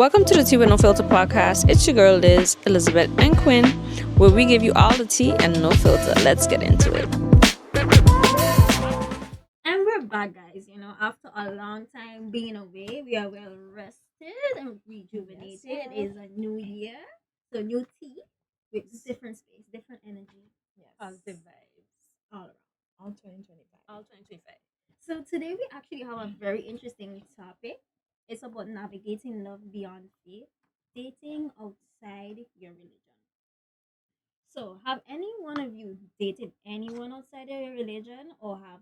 Welcome to the Tea with No Filter podcast. It's your girl Liz, Elizabeth, and Quinn, where we give you all the tea and no filter. Let's get into it. And we're back, guys. After a long time being away, we are well rested and rejuvenated. It is a new year, so new tea with different space, different energy, positive vibes all around. All 2025. All 2025. So today we actually have a very interesting topic. It's about navigating love beyond faith, dating outside your religion. So, have any one of you dated anyone outside of your religion or have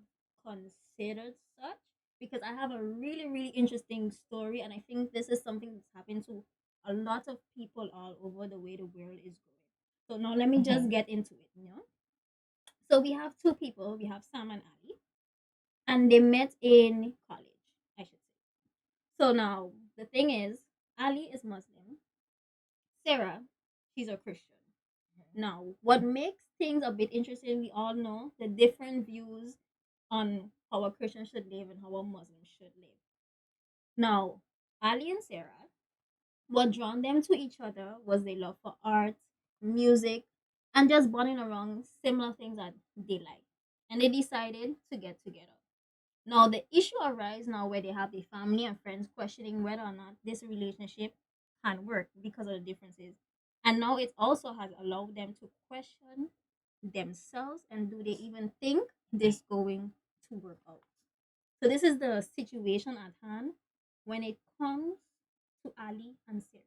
considered such? Because I have a really, really interesting story, and I think this is something that's happened to a lot of people all over the way the world is going. So, now let me just get into it. So, we have two people, we have Sam and Ali, and they met in college, I should say. So, now the thing is, Ali is Muslim, Sarah, she's a Christian. Now, what makes things a bit interesting, we all know the different views on how a Christian should live and how a Muslim should live. Now, Ali and Sarah, what drawn them to each other was their love for art, music, and just bonding around similar things that they like. And they decided to get together. Now, the issue arises now where they have their family and friends questioning whether or not this relationship can work because of the differences. And now it also has allowed them to question themselves and do they even think this going to work out. So this is the situation at hand when it comes to Ali and Sarah.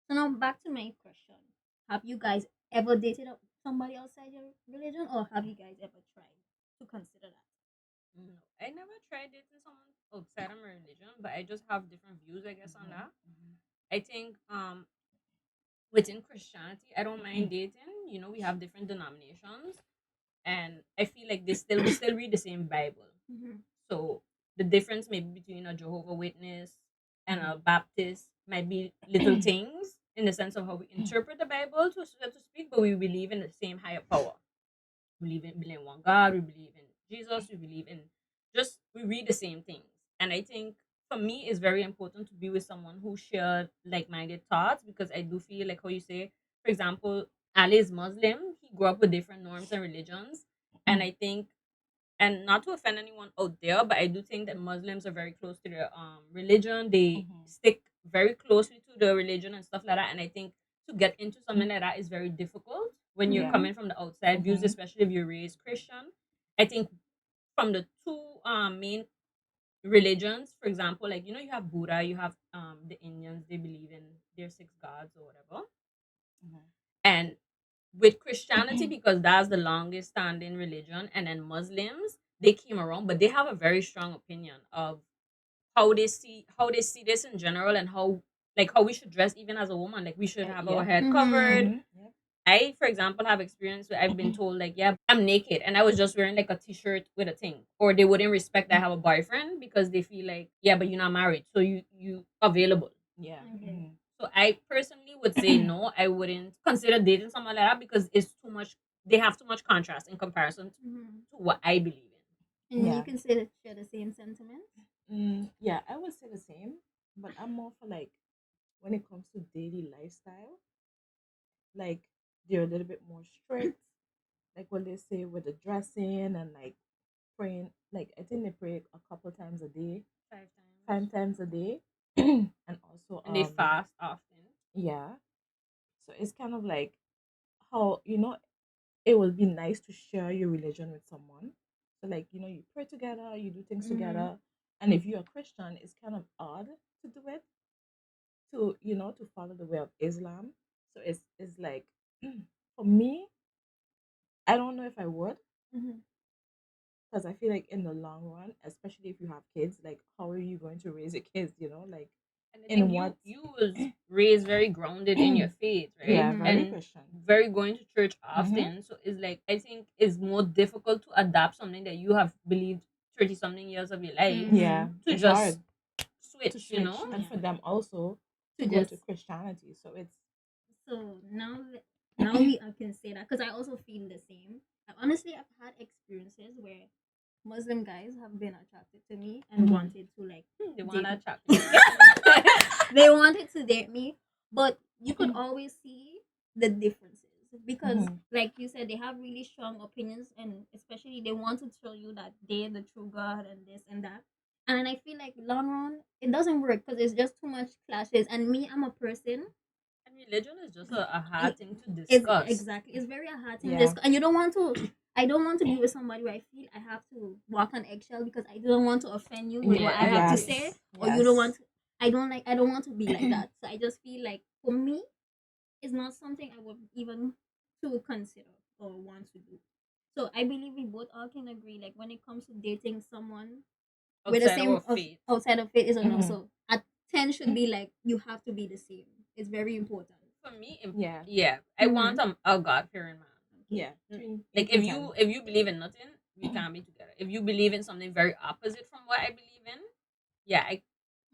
So now back to my question. Have you guys ever dated somebody outside your religion or have you guys ever tried to consider that? No, I never tried dating someone outside of my religion, but I just have different views, I guess, on that. I think within Christianity, I don't mind dating. We have different denominations, and I feel like we still read the same Bible. So the difference maybe between a Jehovah Witness and a Baptist might be little things in the sense of how we interpret the Bible, so to speak, but we believe in the same higher power. We believe in one God. We believe in Jesus. We believe in we read the same things. And I think for me, it's very important to be with someone who shared like-minded thoughts because I do feel like how you say, for example, Ali is Muslim. He grew up with different norms and religions, and I think, and not to offend anyone out there, but I do think that Muslims are very close to their religion. They stick very closely to the religion and stuff like that. And I think to get into something like that is very difficult when you're coming from the outside views, especially if you're raised Christian. I think from the two main religions, for example, like you have Buddha, you have the Indians, they believe in their six gods or whatever. And with Christianity, because that's the longest standing religion, and then Muslims, they came around, but they have a very strong opinion of how they see this in general and how we should dress even as a woman. Like we should have our head covered. I, for example, have experience where I've been told like, yeah, I'm naked and I was just wearing like a t-shirt with a thing. Or they wouldn't respect that I have a boyfriend because they feel like, yeah, but you're not married, so you available. Yeah. Okay. So I personally would say no, I wouldn't consider dating someone like that because it's too much. They have too much contrast in comparison to what I believe in. And you Yeah. can say that share the same sentiments. Yeah, I would say the same, but I'm more for like when it comes to daily lifestyle, like they're a little bit more strict, like what they say with the dressing and like praying. Like I think they pray a couple times a day, 5 times. 5 times a day, and also And they fast often. yeah. So it's kind of like how it will be nice to share your religion with someone. So like you pray together, you do things together, and if you're a Christian, it's kind of odd to do it to follow the way of Islam. So it's like for me, I don't know if I would because I feel like in the long run, especially if you have kids, like how are you going to raise your kids? Like And I in think what? you was raised very grounded in your faith, right? Yeah, very And Christian. very going to church Mhm. often. So it's like I think it's more difficult to adapt something that you have believed 30 something years of your life Yeah, to it's just hard switch, to switch, and for them also To to go to just Christianity. So it's so now we I can say that because I also feel the same. Honestly, I've had experiences where Muslim guys have been attracted to me and Mhm. wanted to like They want date to me. attract you. They wanted to date me, but you could Mhm. always see the differences because, Mhm. like you said, they have really strong opinions, and especially they want to show you that they're the true God and this and that. And I feel like long run it doesn't work because it's just too much clashes. And me, I'm a person. And religion is just a hard It, thing to it's discuss. exactly it's very a hard thing to Yeah. discuss, and you don't want to. I don't want to be with somebody where I feel I have to walk on eggshell because I don't want to offend you with what I Yeah, I have to agree. say, Yes. or you don't want Yes. to. I don't want to be like that. So I just feel like for me, it's not something I would even to consider or want to do. So I believe we both all can agree. Like when it comes to dating someone with the Outside our same faith. outside of it is a no. Mhm. So at 10 should be like you have to be the same. It's very important. For me, Yeah. yeah, I want Mm-hmm. a God fearing man. Okay. Yeah. N- Between Like 8 and 10. if you believe in nothing, we can't be together. If you believe in something very opposite from what I believe in, yeah,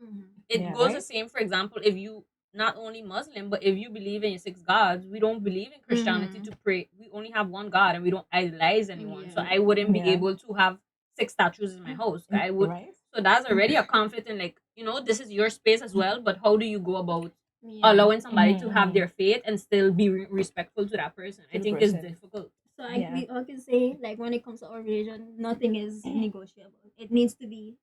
Mm-hmm. it Yeah. goes the Right. same. For example, if you not only Muslim, but if you believe in your six gods, we don't believe in Christianity Mm-hmm. to pray. We only have one God, and we don't idolize anyone. So Yeah. I wouldn't be Yeah. able to have six statues in my house. I would. Right. So that's already a conflict in, like, this is your space as well. But how do you go about Yeah. allowing somebody to have Mhm. their faith and still be respectful to that person? To I the think it's person. difficult. So Yeah. we all can say like when it comes to our religion, nothing is negotiable. It needs to be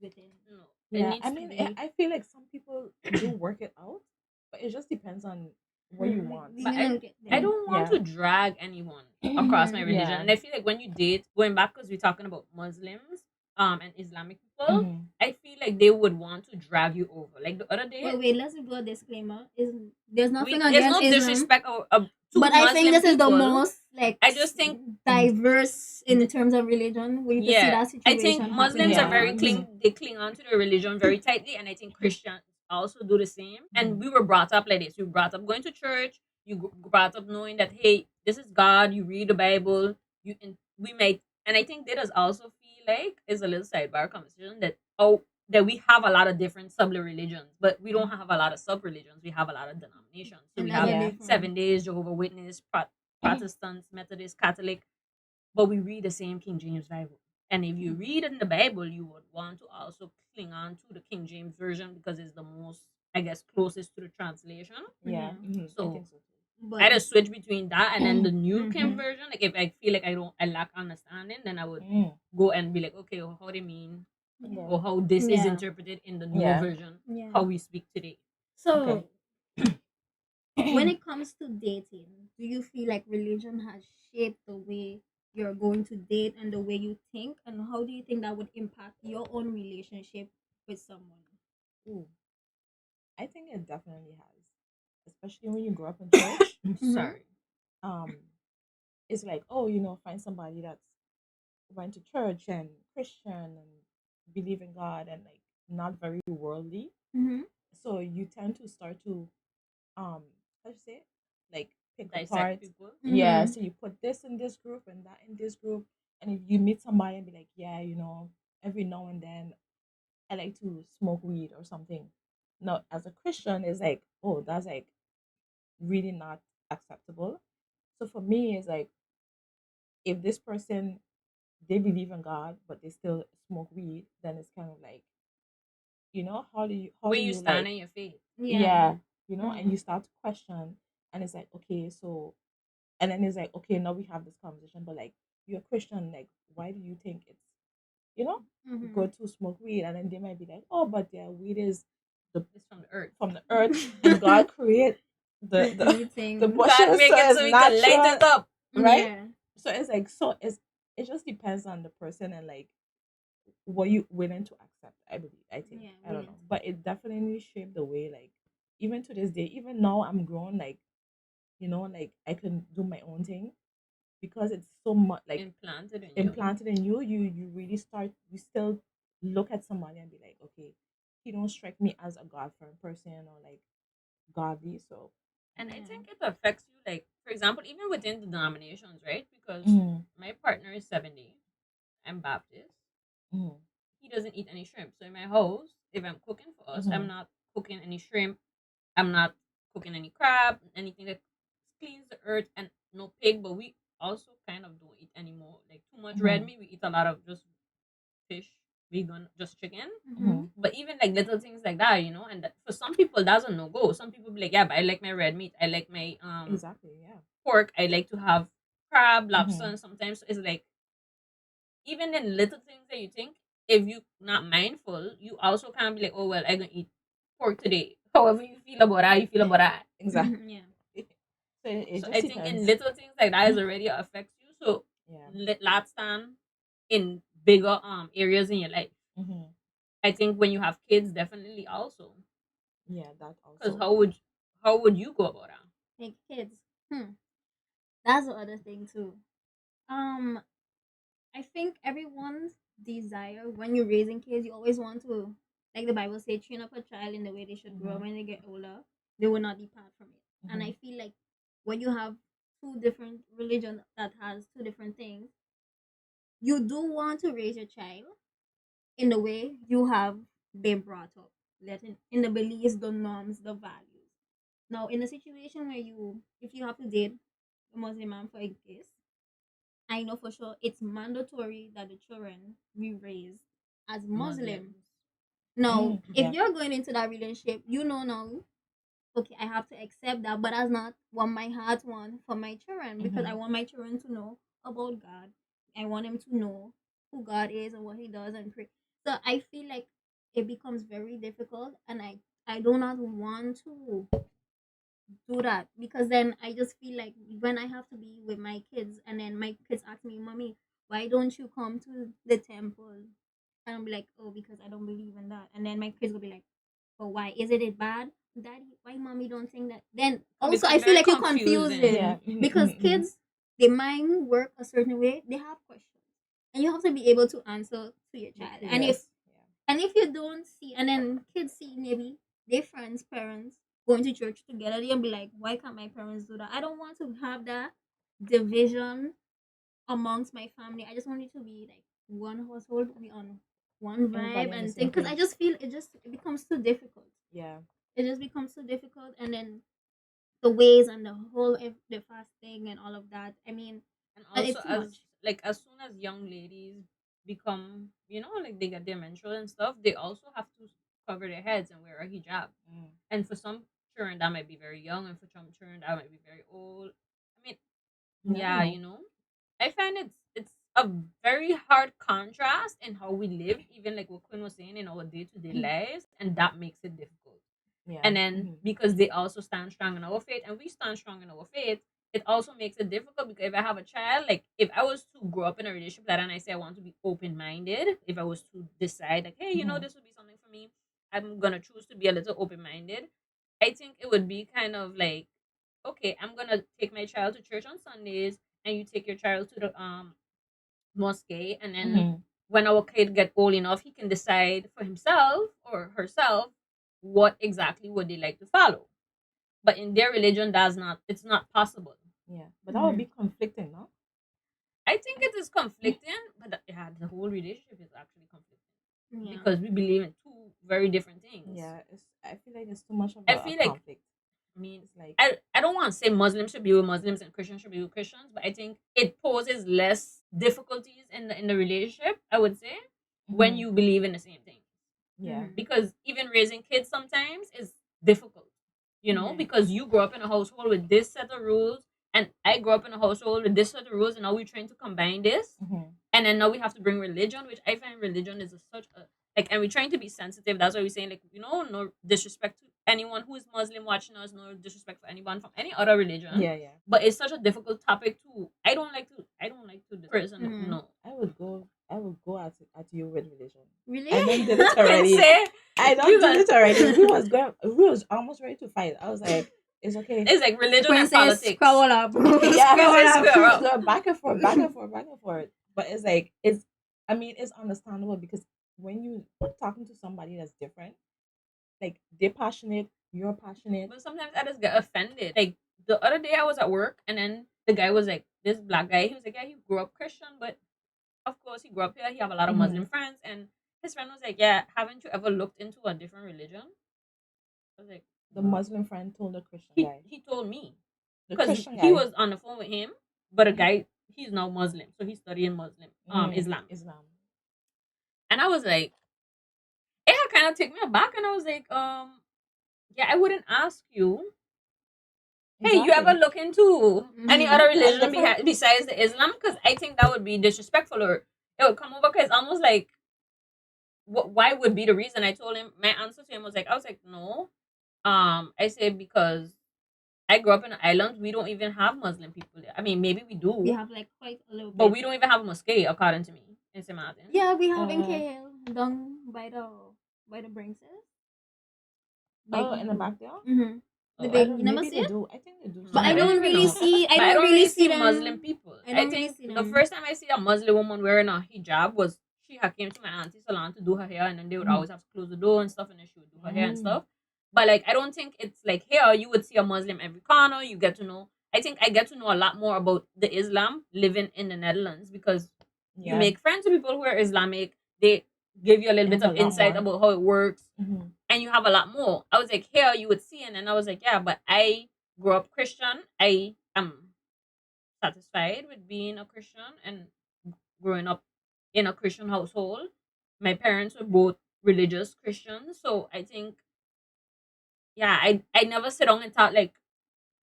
within. No, it Yeah. I needs to mean, be. I feel like some people do work it out, but it just depends on what you want. We But I gonna get I there. don't want Yeah. to drag anyone across my Mm-hmm. religion, Yeah. and I feel like when you date, going back because we're talking about Muslims, and Islamic people, Mhm. I feel like they would want to drag you over. Like the other day, Well, wait. Let's do a disclaimer. Is there's nothing we there's against no Islam, disrespect to but I think Muslim this is the people. most like I just think, diverse in th- terms of religion where you could see yeah, that I think situation happening Muslims are going Yeah. very on. Mhm. they cling on to their religion very tightly, and I think Christians also do the same. And Mhm. we were brought up like this. We were brought up going to church. You brought up knowing that, hey, this is God. You read the Bible. We might, and I think that does also feel like is a little sidebar conversation that we have a lot of different sub religions, but we don't have a lot of sub religions. We have a lot of denominations. So we have Another Yeah. different. 7 Days, Jehovah Witness, Protestants, Methodist, Catholic, but we read the same King James Bible. And if you read in the Bible, you would want to also cling on to the King James version because it's the most, I guess, closest to the translation. Yeah. Yeah, I So think so I but had to switch between that and then the new King mm-hmm. version. Like if I feel like I lack understanding, then I would too. go and be like, okay, well, how they mean, Yeah, Yeah. or how this is yeah, interpreted in the newer Yeah. version, yeah. how we speak today. Okay. So when it comes to dating, do you feel like religion has shaped the way you're going to date and the way you think, and how do you think that would impact your own relationship with someone? Ooh, I think it definitely has, especially when you grow up in church. Mm-hmm. Sorry. Um, it's like, oh, find somebody that's went to church and Christian and believe in God and like not very worldly. Mm-hmm. So you tend to start to um how to say it? Like pick Dissect apart. people. Yeah, Mm-hmm. so you put this in this group and that in this group. And if you meet somebody and be like, yeah, every now and then I like to smoke weed or something. No, as a Christian, it's like, oh, that's like really not acceptable. So for me, it's like if this person they believe in God but they still smoke weed, then it's kind of like, how Where do you you stand like, in your faith. Yeah. yeah, and Mm-hmm. you start to question, and it's like, okay, so, and then it's like, okay, now we have this conversation, but like you're a Christian, like why do you think it's you know Mm-hmm. good to smoke weed? And then they might be like, oh, but yeah, weed is the It's from the earth. from the earth, and God create the Everything. God bushes, so make it it's so we can light natural, it up. right? Yeah. So it's like, so it just depends on the person and like what you willing to accept. I believe, I think, Yeah. I don't Willing know, to. but it definitely shaped the way, like even to this day, even now I'm grown, like like I can do my own thing because it's so much like Implanted in you. implanted in you. You really start, you still look at somebody and be like, okay, he don't strike me as a God-fearing person or like godly. So And I Yeah. think it affects you, like, for example, even within the denominations, right? Because mm, my partner is 70. I'm Baptist. mm, He doesn't eat any shrimp. So in my house, if I'm cooking for us, I'm mm, not cooking any shrimp. I'm not cooking any crab, anything that cleans the earth, and no pig. But we also kind of don't eat anymore. Like too much red mm, meat. We eat a lot of just fish, vegan, just chicken. Mm-hmm. But even like little things like that, and that, for some people that's a no go. Some people be like, yeah, but I like my red meat. I like my Exactly. Yeah. pork. I like to have crab, lobster, Mm-hmm. and sometimes it's like even in little things that you think, if you not mindful, you also can't be like, oh well, I gonna eat pork today. However you feel about that, you feel about that. Exactly. Yeah. So it So just I think in depends. little things like that is already affects you. So Yeah. let that stand in bigger areas in your life. Mm-hmm. I think when you have kids, definitely also. Yeah, that Because also. how would you go about that? Like kids. Hmm. That's the other thing too. Um, I think everyone's desire when you're raising kids, you always want to, like the Bible says, train up a child in the way they should grow. Mm-hmm. When they get older, they will not depart from it. And Mm-hmm. I feel like when you have two different religions that has two different things, you do want to raise your child in the way you have been brought up, letting in the beliefs, the norms, the values. Now, in a situation where if you have to date a Muslim man for a case, I know for sure it's mandatory that the children be raised as Muslim. Muslims. Now, Mm, if yeah. you're going into that relationship, you know now, okay, I have to accept that, but that's not what my heart wants for my children because I Mm-hmm. want my children to know about God. I want them to know who God is and what He does and pray. So I feel like it becomes very difficult, and I do not want to do that because then I just feel like when I have to be with my kids and then my kids ask me, Mommy, why don't you come to the temple? And I'm like, oh, because I don't believe in that. And then my kids will be like, oh, why? Isn't it bad? Daddy, why mommy don't think that? Then Can also I become feel very like you're confusing. confusing Yeah. Mm-hmm. because Mm-hmm. kids, their mind work a certain way, they have questions. And you have to be able to answer to your child. And if Yes. Yeah. you don't see, and then kids see maybe their friends' parents going to church together, they'll be like, why can't my parents do that? I don't want to have that division amongst my family. I just want it to be like one household, be on one vibe Everybody on the and same thing. Because I page. just feel it becomes too difficult. Yeah. It just becomes too difficult, and then the ways and the whole the fasting and all of that. I mean, And also it's too as much. like as soon as young ladies become, like they get their menstrual and stuff, they also have to cover their heads and wear a hijab. Mm. And for some children that might be very young, and for some children that might be very old. I mean, You never yeah, know. I find it's a very hard contrast in how we live, even like what Quinn was saying, in our day to day lives, and that makes it difficult. Yeah. And then Mm-hmm. because they also stand strong in our faith and we stand strong in our faith, it also makes it difficult because if I have a child, like if I was to grow up in a relationship like that and I say I want to be open minded, if I was to decide like, hey, Mm-hmm. this would be something for me, I'm gonna choose to be a little open minded. I think it would be kind of like, okay, I'm gonna take my child to church on Sundays and you take your child to the mosque, and then Mm-hmm. when our kid get old enough, he can decide for himself or herself what exactly would they like to follow. But in their religion, it's not possible. Yeah. But that would Mhm. be conflicting, no? I think it is conflicting, but yeah, the whole relationship is actually conflicting Yeah. because we believe in two very different things. Yeah. It's. I feel like it's too much of I a feel like, conflict. I mean, It's like. I don't want to say Muslims should be with Muslims and Christians should be with Christians, but I think it poses less difficulties in the relationship, I would say, when Mm-hmm. you believe in the same thing. Yeah. Mhm. Because even raising kids sometimes is difficult, Yeah. because you grow up in a household with this set of rules, and I grew up in a household with this set of rules, and now we're trying to combine this, Mm-hmm. and then now we have to bring religion, which I find religion is such a, like, and we're trying to be sensitive. That's why we're saying, like, no disrespect to anyone who is Muslim watching us, no disrespect for anyone from any other religion, Yeah. Yeah. but it's such a difficult topic too. I don't like to person, Mhm. no. I would go. I would go at you with religion. Really? I don't did it And already. say I don't you did guys, it already. We was going. We was almost ready to fight. I was like, it's okay. it's like religion and Princess, politics. scroll up. Yeah, We say Scroll up. square it's up. going back and forth, back and forth, back and forth. But it's like it's. I mean, it's understandable because when you talking to somebody that's different, like they're passionate, you're passionate. But sometimes I just get offended. Like the other day I was at work and then the guy was like, this black guy, he was like, yeah, he grew up Christian, but of course he grew up here, he have a lot of Hmm. Muslim friends, and his friend was like, yeah, haven't you ever looked into a different religion? I was like, The no. Muslim friend told the Christian He guy, he told me the because Christian he guy, was on the phone with him, but a guy, he's now Muslim, so he's studying Muslim mm, Islam. Islam. And I was like, it had kind of taken me aback, and I was like, yeah, I wouldn't ask you, hey, you ever Exactly. look into any Mm-hmm. other That's religion different. besides the Islam? Because I think that would be disrespectful, or it would come over because it's almost like, why would be the reason? I told him, my answer to him was like, I was like, no. I said because I grew up in an island. We don't even have Muslim people there. I mean, maybe we We do, have like quite a little but bit. we don't even have a mosque, according to me, in St. Martin. Yeah, we have in Uh, KL down by the Brinxes. Like oh, in the back there. mm-hmm. The Oh, I big, don't you know. never Maybe see they it? do. I think they do But I I don't sometimes. don't even really know. see. I But I don't don't really really see see Muslim them. people. I I don't really think see the them. first time I see a Muslim woman wearing a hijab was she had came to my auntie's salon to do her hair, and then they would Mhm. always have to close the door and stuff, and then she would do her hair and Mm. stuff. But like, I don't think it's like here you would see a Muslim every corner. You get to know. I think I get to know a lot more about the Islam living in the Netherlands because you Yeah, make friends with people who are Islamic. They give you a little they bit have a of lot insight more. about how it works, Hmm. and you have a lot more. I was like, here you would see, and then I was like, yeah, but I grew up Christian. I am satisfied with being a Christian and growing up in a Christian household. My parents were both religious Christians, so I think, yeah, I never sit down and thought like,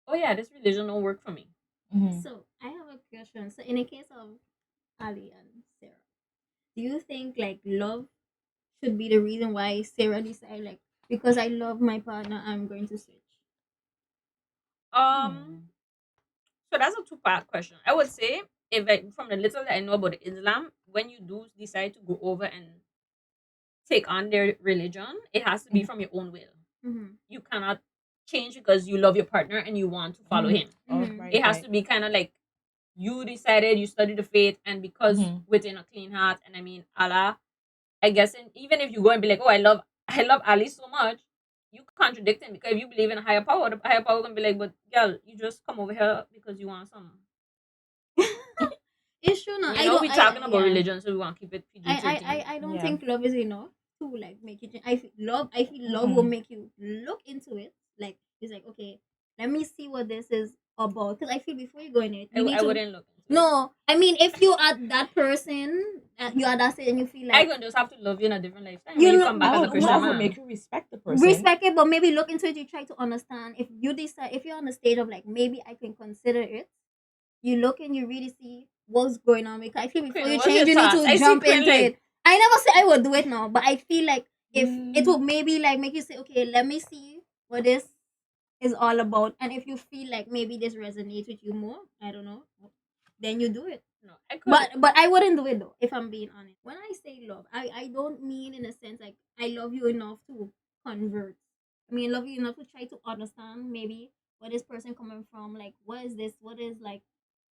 oh yeah, this religion don't work for me. Hmm. So I have a question. So in the case of Ali and Sarah, do you think like love should be the reason why Sarah decided like because I love my partner, I'm going to switch? Um, Hmm. so that's a two-part question. I would say, if I, from the little that I know about Islam, when you do decide to go over and take on their religion, it has to be from your own will. Mm-hmm. You cannot change because you love your partner and you want to follow Hmm. him. Oh, Mm-hmm. right, It has right. to be kind of like you decided, you studied the faith, and because Hmm. within a clean heart, and I mean Allah, I guess, and even if you go and be like, oh, I love Ali so much, you contradict him because if you believe in a higher power, the higher power gonna be like, but girl, you just come over here because you want some. It's true. No, You I know, don't. we talking about Yeah. religion, so we want to keep it PG 13. I don't Yeah. think love is enough to like make you change. I feel love will Mm-mm. make you look into it. Like it's like okay, let me see what this is about. Because I feel before you go in it, you need I to. wouldn't look into it. No, I mean if you are that person, you are that state, and you feel I like gonna just have to love you in a different lifetime when you you know come back I as a would Christian love would man. make you respect the person. respect it, but maybe look into it. You try to understand. If you decide, if you're on the stage of like maybe I can consider it, you look and you really see what's going on. Because I feel before Queen, you what's change, your you need thoughts? to I see jump Queen into like, it. I never say I would do it now, but I feel like if it Mm, will maybe like make you say, okay, let me see what this is all about. And if you feel like maybe this resonates with you more, I don't know, then you do it. no, I could. But I wouldn't do it though, if I'm being honest. When I say love, I don't mean in a sense like I love you enough to convert. I mean love you enough to try to understand maybe where this person coming from, like what is this, what is like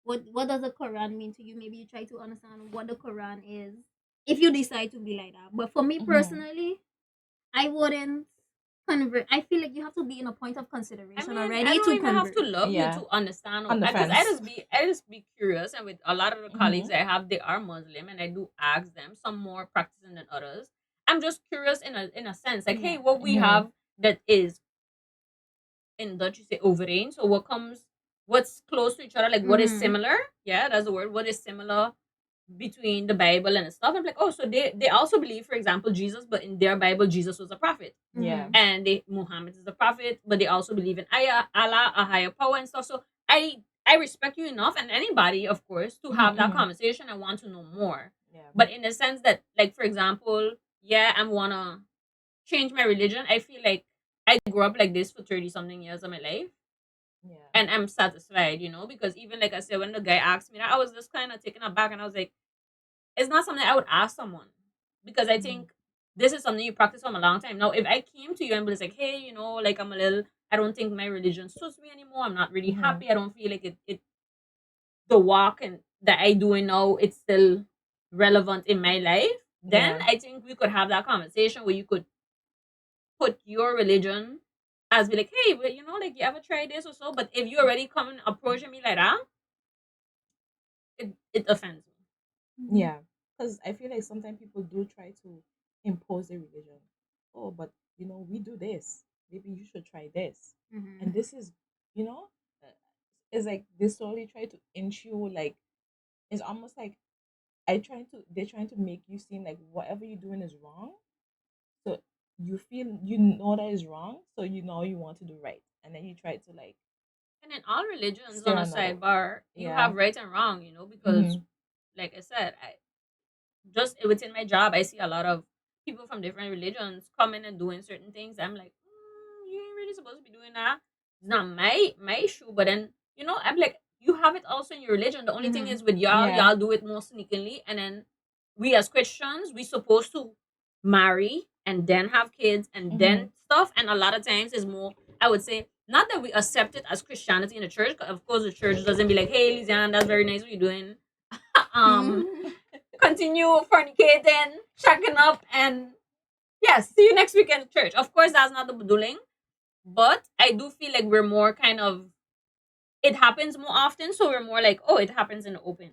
what does the Quran mean to you? Maybe you try to understand what the Quran is if you decide to be like that. But for me mhm. personally, I wouldn't convert. I feel like you have to be in a point of I consideration mean, I already don't to even have to convert. love you Yeah, to understand, on the because fence. I just be curious, and with a lot of the colleagues Hmm. I have, they are Muslim, and I do ask them. Some more practicing than others. I'm just curious in a sense, like, hey, Yeah. what we Hmm. have that is in Dutch you say overeen. So what comes, what's close to each other, like what is Mm-hmm. similar? Yeah, that's the word. What is similar between the Bible and stuff? I'm like, oh, so they also believe, for example, Jesus, but in their Bible, Jesus was a prophet, Yeah. Mm-hmm. and they Muhammad is a prophet, but they also believe in Allah, a higher power and stuff. So I respect you enough, and anybody, of course, to have that Hmm. conversation. I want to know more, Yeah. but in the sense that, like, for example, yeah, I wanna change my religion. I feel like I grew up like this for 30 something years of my life, Yeah. and I'm satisfied, because even like I said, when the guy asked me that, I was just kind of taken aback, and I was like, it's not something I would ask someone, because I Hmm. think this is something you practice from a long time. Now, if I came to you and was like, hey, like I don't think my religion suits me anymore. I'm not really Hmm. happy. I don't feel like the walk and that I doing now, it's still relevant in my life. Then Yeah. I think we could have that conversation where you could put your religion as be like, hey, but like, you ever try this or so? But if you already come and approaching me like that, it offends me. Mm-hmm. Yeah. Because I feel like sometimes people do try to impose a religion. Oh, but we do this. Maybe you should try this. Mm-hmm. And this is, you know, uh, it's like they slowly try to inch you. Like it's almost like they're trying to make you seem like whatever you're doing is wrong. So you feel you know that is wrong, so you know you want to do right, and then you try to like And in all religions, on steer a another way. sidebar, you Yeah. have right and wrong, because, Mm-hmm. like I said, just within my job, I see a lot of people from different religions coming and doing certain things. I'm like, you ain't really supposed to be doing that. It's not my issue. But then, I'm like, you have it also in your religion. The only thing Mm-hmm. is with y'all, Yeah. y'all do it more sneakily, and then we as Christians, we supposed to marry and then have kids and Mm-hmm. then stuff. And a lot of times is more, I would say, not that we accept it as Christianity in the church. 'Cause of course, the church doesn't be like, hey, Lisiane, that's very nice what you're doing. um Continue fornicating, shacking up, and yes, see you next week in church. Of course, that's not the doing, but I do feel like we're more kind of, it happens more often, so we're more like, oh, it happens in the open.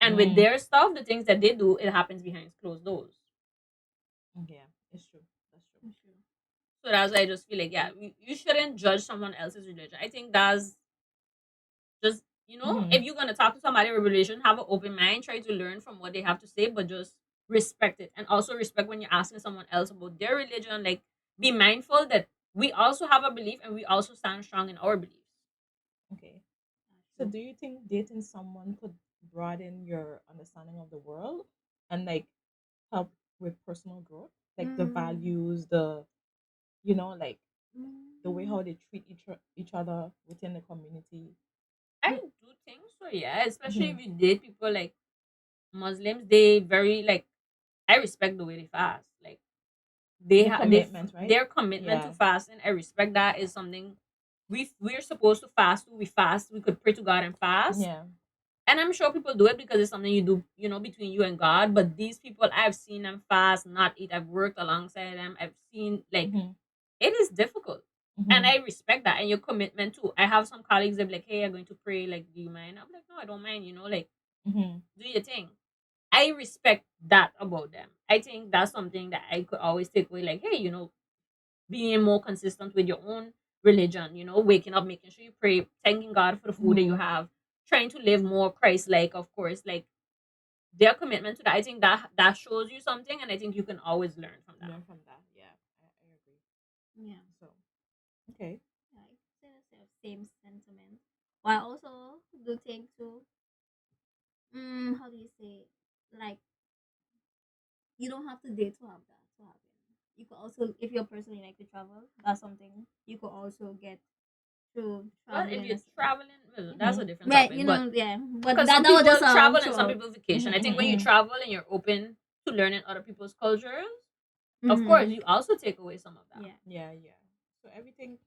And with Mm. their stuff, the things that they do, it happens behind closed doors. Yeah, it's true. That's true. So that's why I just feel like, yeah, you shouldn't judge someone else's religion. I think that's just, Mm-hmm. if you're gonna talk to somebody with religion, have an open mind, try to learn from what they have to say, but just respect it. And also respect when you're asking someone else about their religion. Like, be mindful that we also have a belief and we also stand strong in our beliefs. Okay. So do you think dating someone could broaden your understanding of the world and like help with personal growth? Like the Mm. values, like the way Mm. how they treat each other within the community. I do think so, yeah. Especially Mm-hmm. if you date people like Muslims, they very like, I respect the way they fast. Like, The commitment, right? their commitment to Yeah. fast, and I respect that, is something we're supposed to fast too. We fast, we could pray to God and fast. Yeah. And I'm sure people do it because it's something you do, between you and God. But these people, I've seen them fast, not eat. I've worked alongside them. I've seen, like, Mm-hmm. it is difficult. And Mm-hmm. I respect that and your commitment too. I have some colleagues that be like, hey, I'm going to pray. Like, do you mind? I'm like, no, I don't mind. Like, Mm-hmm. do your thing. I respect that about them. I think that's something that I could always take away. Like, hey, being more consistent with your own religion, waking up, making sure you pray, thanking God for the food that you Mm-hmm. have, trying to live more Christ like, of course, like their commitment to that. I think that shows you something, and I think you can always learn from that. Learn from that. Yeah, I agree. Yeah. So, okay. Yeah, I say the same sentiment. But I also do think too. How do you say? Like, you don't have to date to have that to happen. You could also, if you're personally like to travel, that's something you could also get through Well, if traveling you're as traveling, well, that's Mm-hmm. a different right. topic. You But know, yeah. But because that some that was people just travel and some throughout. people vacation. I Mm-hmm. think when you Mm-hmm. travel and you're open to learning other people's cultures, of course, Mm-hmm. you also take away some of that. Yeah. Yeah, yeah. So everything,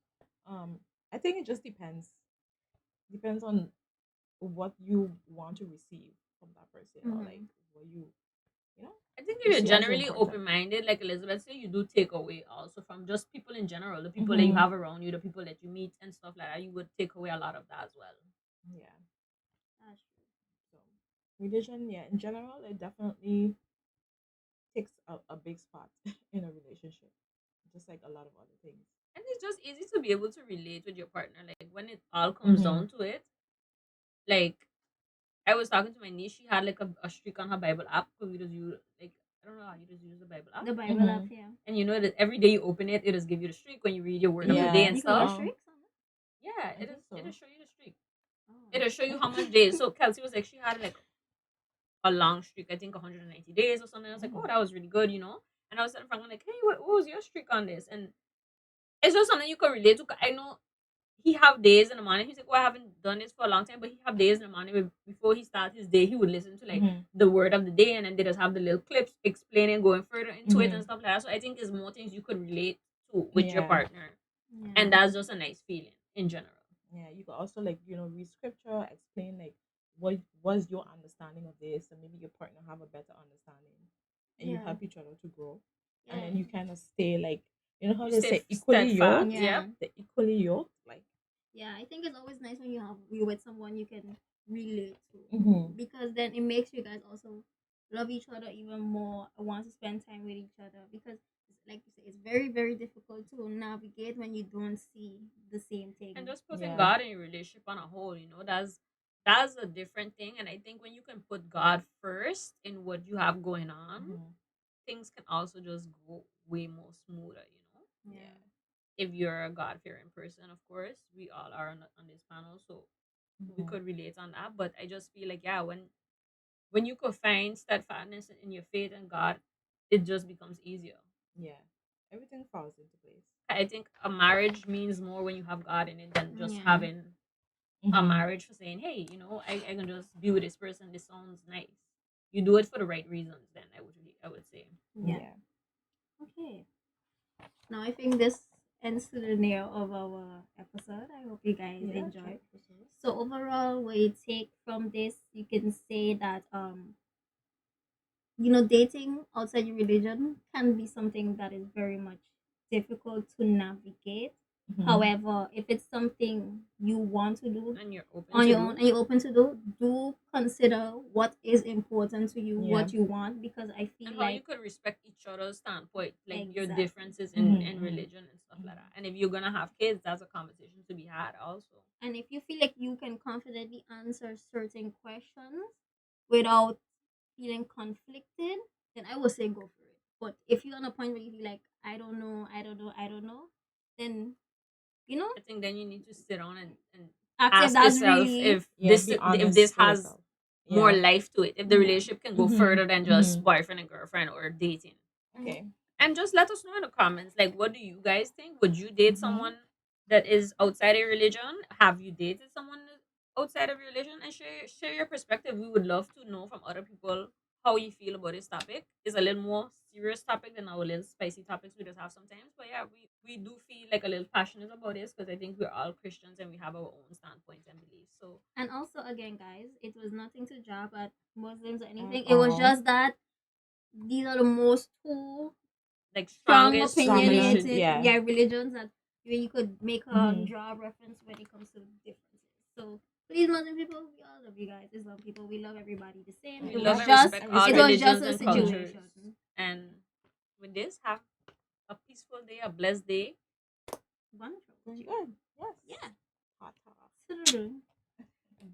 I think it just depends on what you want to receive from that person, or like Mm-hmm. what you know I think you if you're see as generally important. open minded, like Elizabeth said, you do take away also from just people in general, the people that you Mm-hmm. have around you, the people that you meet and stuff like that. You would take away a lot of that as well. Yeah. That's So religion, yeah, in general, it definitely takes a big spot in a relationship, just like a lot of other things. And it's just easy to be able to relate with your partner. Like when it all comes Mm-hmm. down to it, like I was talking to my niece, she had like a streak on her Bible app. Because we just use, like, I don't know how you just use the Bible app. the Bible app Mm-hmm. here. And you know that every day you open it, it just give you the streak when you read your word of the day Yeah. and You can get stuff. Oh, streaks on it. Yeah, I think it'll so. show you the streak. Oh. It'll show you how much days. So Kelsey was like, she had like a long streak, I think 190 days or something. I was like, oh, Mm-hmm. that was really good. And I was telling Frank, I'm like, hey, what was your streak on this? And it's just something you can relate to. 'Cause I know he have days in the morning. He's like, oh, I haven't done this for a long time, but he have days in the morning before he starts his day, he would listen to like Mm-hmm. the word of the day, and then they just have the little clips explaining, going further into it Mm-hmm. and stuff like that. So I think it's more things you could relate to with your Yeah. partner, and Yeah. that's just a nice feeling in general. Yeah, you could also like read scripture, explain like what was your understanding of this, and maybe your partner have a better understanding, and you Yeah. help each other to grow, and Yeah. then you kind of stay like how You they stay say equally steadfast. yoked, Yeah. Yep. the equally yoked, like Yeah, I think it's always nice when you with someone you can relate to, mm-hmm. because then it makes you guys also love each other even more and want to spend time with each other, because like you say, it's very very difficult to navigate when you don't see the same And thing. just putting Yeah, God in your relationship on a whole, that's that's a different thing. And I think when you can put God first in what you have going on, Mhm. things can also just go way more smoother, you know? Yeah. If you're a God fearing person, of course, we all are on this panel, so we Mhm. could relate on that. But I just feel like, yeah, when you could find steadfastness in your faith in God, it just becomes easier. Yeah. Everything falls into place. I think a marriage means more when you have God in it than just Yeah. having a Mhm. marriage for saying, hey, I can just be with this person. This sounds nice. You do it for the right reasons. Then I would say. Yeah. Yeah. Okay. Now I think this ends to the nail of our episode. I hope you guys Yeah. enjoyed. True. So overall, what you take from this, you can say that dating outside your religion can be something that is very much difficult to navigate. Mhm. However, if it's something you want to do And you're open on to your own do. and you're open to do consider what is important to you, Yeah. what you want, because I And feel how you like could respect each other's standpoint, like your exactly. differences in, Mhm. in Mhm. religion and stuff like Mhm. that. And if you're gonna have kids, that's a conversation to be had also. And if you feel like you can confidently answer certain questions without feeling conflicted, then I would say go for it. But if you're on a point where you feel like I don't know, then you know, I think then you need to sit down and ask if ask that's yourself really if Yeah. this Be if honest this for has yourself. more Yeah. life to it, if the yeah. relationship can go Mhm. further than just Mhm. boyfriend and girlfriend or dating. Mhm. Okay. And just let us know in the comments, like, what do you guys think? Would you date Mhm. someone that is outside of religion? Have you dated someone outside of religion? And share your perspective. We would love to know from other people how you feel about this topic. It's a little more serious topic than our little spicy topics we just have sometimes. But yeah, we do feel like a little passionate about this because I think we're all Christians and we have our own standpoints and beliefs. So And also, again, guys, it was nothing to jab at Muslims or At anything. It was all. just that these are the most two like strong strongest Prominent. religion. opinionated, Yeah. yeah, religions that you could make a Mhm. draw reference when it comes to differences. So please, Muslim people, we all love you guys. Islam people, we love everybody the same. Yeah. We It love was Love and just respect and all it respect. was just religions a and Mhm. cultures. situation. And with this, have a peaceful day, a blessed day. Wonderful. Very good. Yes. Yeah. Hot talk.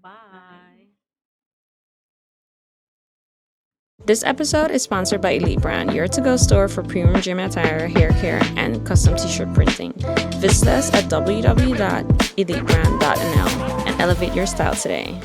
Bye. Bye. This episode is sponsored by Elite Brand, your to-go store for premium gym attire, hair care, and custom t-shirt printing. Visit us at www.elitebrand.nl and elevate your style today.